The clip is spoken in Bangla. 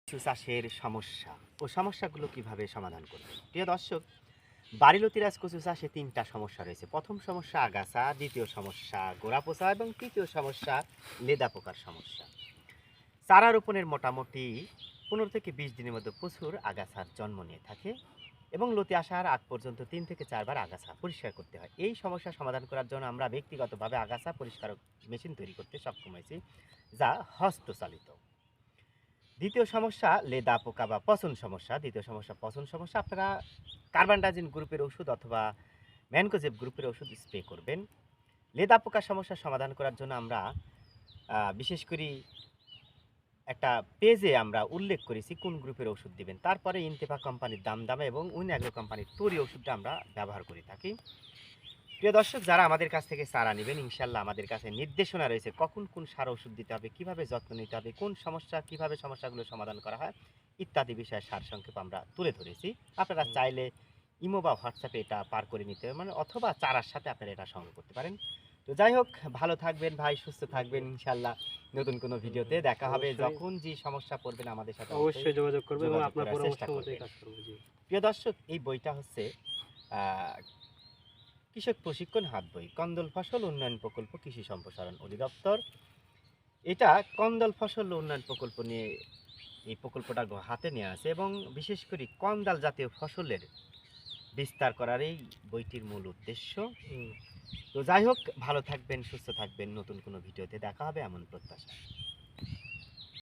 কিছু চাষের সমস্যা ও সমস্যাগুলো কিভাবে সমাধান করবে। প্রিয় দর্শক, বাড়িলতিরাজ কচু চাষে তিনটা সমস্যা রয়েছে। প্রথম সমস্যা আগাছা, দ্বিতীয় সমস্যা গোড়া পচা এবং তৃতীয় সমস্যা লেদা পোকার সমস্যা। চারা রোপণের মোটামুটি 15 থেকে 20 দিনের মধ্যে প্রচুর আগাছার জন্ম নিয়ে থাকে এবং লতি আসার আগ পর্যন্ত 3 থেকে 4 বার আগাছা পরিষ্কার করতে হয়। এই সমস্যা সমাধান করার জন্য আমরা ব্যক্তিগতভাবে আগাছা পরিষ্কারক মেশিন তৈরি করতে সক্ষম হয়েছি, যা হস্তচালিত। দ্বিতীয় সমস্যা লেদা পোকা বা পচন সমস্যা। দ্বিতীয় সমস্যা পচন সমস্যা। আপনারা কার্বানডাজিম গ্রুপের ওষুধ অথবা ম্যানকোজেব গ্রুপের ওষুধ স্প্রে করবেন। লেদা পোকার সমস্যা সমাধান করার জন্য আমরা বিশেষ করে একটা পেজে আমরা উল্লেখ করেছি কোন গ্রুপের ওষুধ দিবেন। তারপরে ইনতেফা কোম্পানির দামদামা এবং উইন অ্যাগ্রো কোম্পানির তরি ওষুধটা আমরা ব্যবহার করে থাকি। প্রিয় দর্শক, যারা আমাদের কাছ থেকে চারা নেবেন, ইনশাল্লাহ আমাদের কাছে নির্দেশনা রয়েছে কখন কোন সার ওষুধ দিতে হবে, কিভাবে যত্ন নিতে হবে, কোন সমস্যা কিভাবে সমস্যাগুলো সমাধান করা হয় ইত্যাদি বিষয়ে সারসংক্ষেপ আমরা তুলে ধরেছি। আপনারা চাইলে ইমো বা হোয়াটসঅ্যাপে এটা পার করে নিতে মানে অথবা চারার সাথে আপনারা এটা সংগ্রহ করতে পারেন। তো যাই হোক, ভালো থাকবেন ভাই, সুস্থ থাকবেন। ইনশাল্লাহ নতুন কোনো ভিডিওতে দেখা হবে। অবশ্যই। যখন যে সমস্যা পড়বেন আমাদের সাথে অবশ্যই যোগাযোগ করবে এবং যোগাযোগ আপনার করার পরামর্শ চেষ্টা মতোই করবেন। কাজ করব। জি। প্রিয় দর্শক, এই বইটা হচ্ছে আহ, কৃষক প্রশিক্ষণ হাত বই, কন্দল ফসল উন্নয়ন প্রকল্প, কৃষি সম্প্রসারণ অধিদপ্তর। এটা কন্দল ফসল উন্নয়ন প্রকল্প নিয়ে এই প্রকল্পটা হাতে নেওয়া আছে এবং বিশেষ করে কন্দাল জাতীয় ফসলের বিস্তার করার এই বইটির মূল উদ্দেশ্য। হুম। তো যাই হোক, ভালো থাকবেন, সুস্থ থাকবেন। নতুন কোনো ভিডিওতে দেখা হবে এমন প্রত্যাশা।